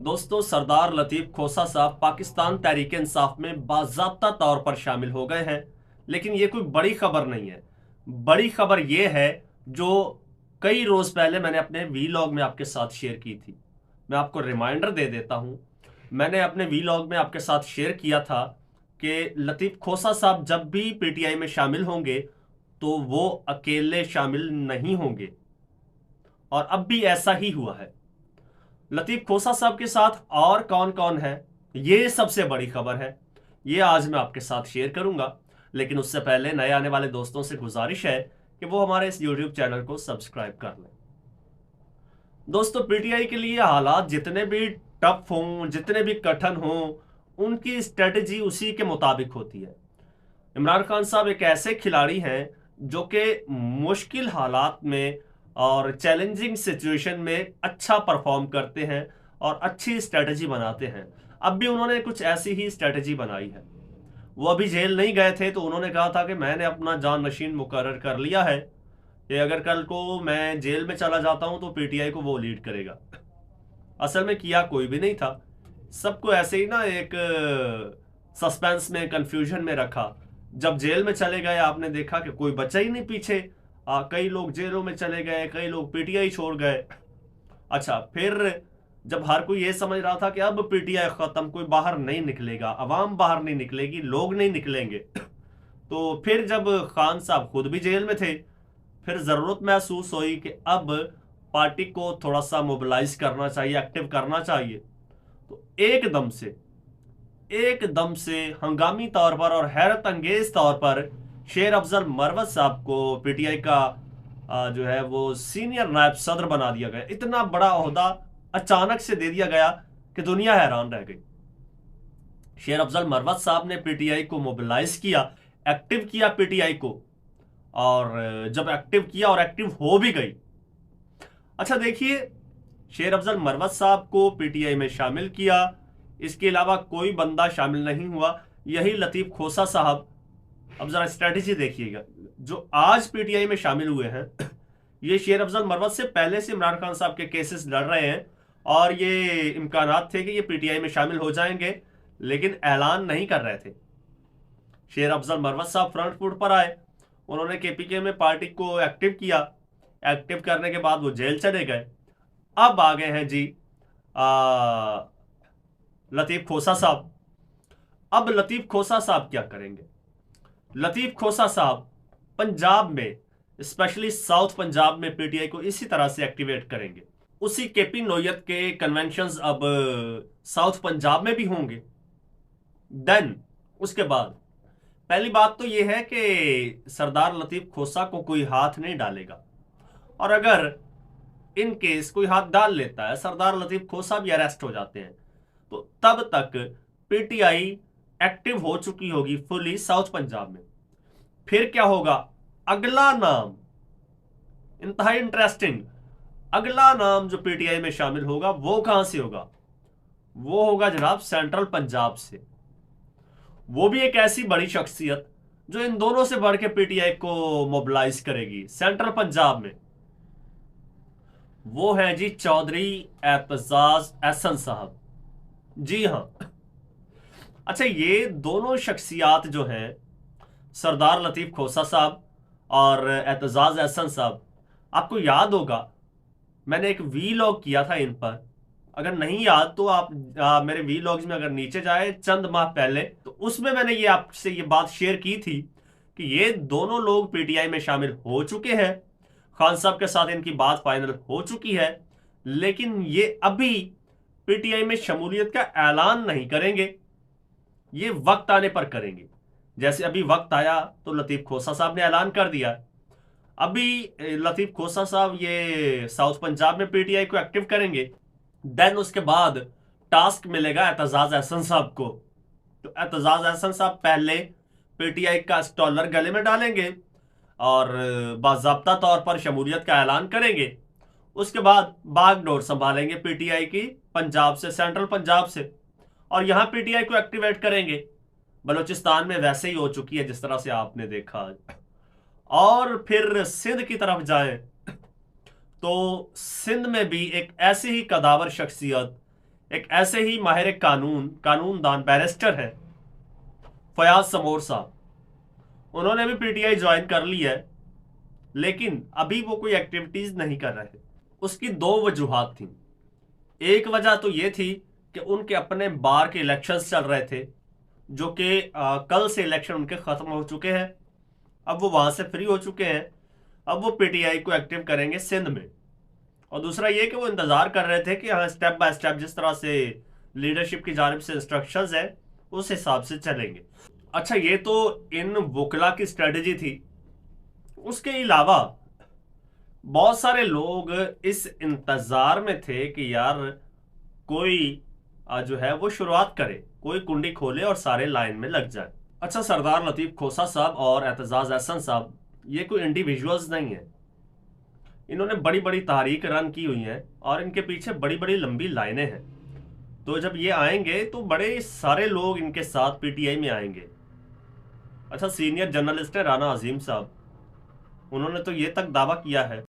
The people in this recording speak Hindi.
दोस्तों, सरदार लतीफ खोसा साहब पाकिस्तान तहरीक इंसाफ में बाज़ाब्ता तौर पर शामिल हो गए हैं। लेकिन ये कोई बड़ी खबर नहीं है। बड़ी खबर ये है जो कई रोज़ पहले मैंने अपने वीलॉग में आपके साथ शेयर की थी। मैं आपको रिमाइंडर दे देता हूँ। मैंने अपने वीलॉग में आपके साथ शेयर किया था कि लतीफ खोसा साहब जब भी पीटीआई में शामिल होंगे तो वो अकेले शामिल नहीं होंगे, और अब भी ऐसा ही हुआ है। लतीफ खोसा साहब के साथ और कौन कौन है, ये सबसे बड़ी खबर है। ये आज मैं आपके साथ शेयर करूंगा। लेकिन उससे पहले नए आने वाले दोस्तों से गुजारिश है कि वो हमारे इस यूट्यूब चैनल को सब्सक्राइब कर लें। दोस्तों, पीटीआई के लिए हालात जितने भी टफ हों, जितने भी कठिन हों, उनकी स्ट्रेटजी उसी के मुताबिक होती है। इमरान खान साहब एक ऐसे खिलाड़ी हैं जो कि मुश्किल हालात में और चैलेंजिंग सिचुएशन में अच्छा परफॉर्म करते हैं और अच्छी स्ट्रेटजी बनाते हैं। अब भी उन्होंने कुछ ऐसी ही स्ट्रेटजी बनाई है। वो अभी जेल नहीं गए थे तो उन्होंने कहा था कि मैंने अपना जाननशीन मुकर्रर कर लिया है कि अगर कल को मैं जेल में चला जाता हूं तो पीटीआई को वो लीड करेगा। असल में किया कोई भी नहीं था। सबको ऐसे ही ना एक सस्पेंस में, कंफ्यूजन में रखा। जब जेल में चले गए आपने देखा कि कोई बचा ही नहीं पीछे। कई लोग जेलों में चले गए, कई लोग पीटीआई छोड़ गए। अच्छा, फिर जब हर कोई ये समझ रहा था कि अब पीटीआई खत्म, कोई बाहर नहीं निकलेगा, अवाम बाहर नहीं निकलेगी, लोग नहीं निकलेंगे, तो फिर जब खान साहब खुद भी जेल में थे, फिर जरूरत महसूस हुई कि अब पार्टी को थोड़ा सा मोबिलाइज करना चाहिए, एक्टिव करना चाहिए। तो एकदम से हंगामी तौर पर और हैरत अंगेज तौर पर शेर अफजल मरवत साहब को पीटीआई का जो है वो सीनियर नायब सदर बना दिया गया। इतना बड़ा ओहदा अचानक से दे दिया गया कि दुनिया हैरान रह गई। शेर अफजल मरवत साहब ने पीटीआई को मोबिलाइज किया, एक्टिव किया पीटीआई को, और जब एक्टिव किया और एक्टिव हो भी गई। अच्छा देखिए, शेर अफजल मरवत साहब को पीटीआई में शामिल किया, इसके अलावा कोई बंदा शामिल नहीं हुआ, यही लतीफ खोसा साहब। अब जरा स्ट्रेटेजी देखिएगा, जो आज पीटीआई में शामिल हुए हैं ये शेर अफजल मरवत से पहले से इमरान खान साहब के केसेस लड़ रहे हैं और ये इम्कानात थे कि ये पीटीआई में शामिल हो जाएंगे, लेकिन ऐलान नहीं कर रहे थे। शेर अफजल मरवत साहब फ्रंट फुट पर आए, उन्होंने केपीके में पार्टी को एक्टिव किया। एक्टिव करने के बाद वो जेल चले गए। अब आ गए हैं जी लतीफ खोसा साहब। अब लतीफ खोसा साहब क्या करेंगे? लतीफ खोसा साहब पंजाब में, स्पेशली साउथ पंजाब में पीटीआई को इसी तरह से एक्टिवेट करेंगे। उसी केपी नोयत के कन्वेंशंस अब साउथ पंजाब में भी होंगे। देन उसके बाद पहली बात तो यह है कि सरदार लतीफ खोसा को कोई हाथ नहीं डालेगा, और अगर इन केस कोई हाथ डाल लेता है, सरदार लतीफ खोसा भी अरेस्ट हो जाते हैं, तो तब तक पीटीआई एक्टिव हो चुकी होगी फुली साउथ पंजाब में। फिर क्या होगा? अगला नाम इंतहाई इंटरेस्टिंग। अगला नाम जो पीटीआई में शामिल होगा वो कहां से होगा? वो होगा जनाब सेंट्रल पंजाब से। वो भी एक ऐसी बड़ी शख्सियत जो इन दोनों से बढ़ के पीटीआई को मोबिलाइज करेगी सेंट्रल पंजाब में। वो है जी चौधरी एतजाज एहसन साहब। जी हां। अच्छा, ये दोनों शख्सियात जो हैं, सरदार लतीफ खोसा साहब और एतजाज एहसन साहब, आपको याद होगा मैंने एक वीलॉग किया था इन पर। अगर नहीं याद तो आप मेरे वीलॉग्स में अगर नीचे जाए चंद माह पहले, तो उसमें मैंने ये आपसे ये बात शेयर की थी कि ये दोनों लोग पीटीआई में शामिल हो चुके हैं। खान साहब के साथ इनकी बात फाइनल हो चुकी है, लेकिन ये अभी पीटीआई में शमूलियत का ऐलान नहीं करेंगे, ये वक्त आने पर करेंगे। जैसे अभी वक्त आया तो लतीफ खोसा साहब ने ऐलान कर दिया। अभी लतीफ खोसा साहब ये साउथ पंजाब में पीटीआई को एक्टिव करेंगे। देन उसके बाद टास्क मिलेगा एतजाज एहसन साहब को। तो एतजाज एहसन साहब पहले पीटीआई का स्टॉलर गले में डालेंगे और बाज़ाब्ता तौर पर शमूलियत का ऐलान करेंगे। उसके बाद बागडोर संभालेंगे पीटीआई की पंजाब से, सेंट्रल पंजाब से, और यहां पीटीआई को एक्टिवेट करेंगे। बलूचिस्तान में वैसे ही हो चुकी है जिस तरह से आपने देखा। और फिर सिंध की तरफ जाएं तो सिंध में भी एक ऐसी ही कदावर शख्सियत, एक ऐसे ही माहिर कानूनदान बैरिस्टर है फयाज समोर साहब। उन्होंने भी पीटीआई ज्वाइन कर ली है, लेकिन अभी वो कोई एक्टिविटीज नहीं कर रहे। उसकी दो वजूहात थी। एक वजह तो ये थी कि उनके अपने बार के इलेक्शंस चल रहे थे, जो कि कल से इलेक्शन उनके खत्म हो चुके हैं। अब वो वहां से फ्री हो चुके हैं। अब वो पीटीआई को एक्टिव करेंगे सिंध में। और दूसरा ये कि वो इंतजार कर रहे थे कि हाँ, स्टेप बाय स्टेप जिस तरह से लीडरशिप की जानिब से इंस्ट्रक्शंस है उस हिसाब से चलेंगे। अच्छा, ये तो इन वोकला की स्ट्रेटेजी थी। उसके अलावा बहुत सारे लोग इस इंतजार में थे कि यार कोई जो है वो शुरुआत करे, कोई कुंडी खोले और सारे लाइन में लग जाए। अच्छा, सरदार लतीफ खोसा साहब और एतजाज एहसन साहब ये कोई इंडिविजुअल्स नहीं है। इन्होंने बड़ी बड़ी तहरीक रन की हुई हैं और इनके पीछे बड़ी बड़ी लंबी लाइनें हैं। तो जब ये आएंगे तो बड़े सारे लोग इनके साथ पीटीआई में आएंगे। अच्छा, सीनियर जर्नलिस्ट है राना अजीम साहब, उन्होंने तो ये तक दावा किया है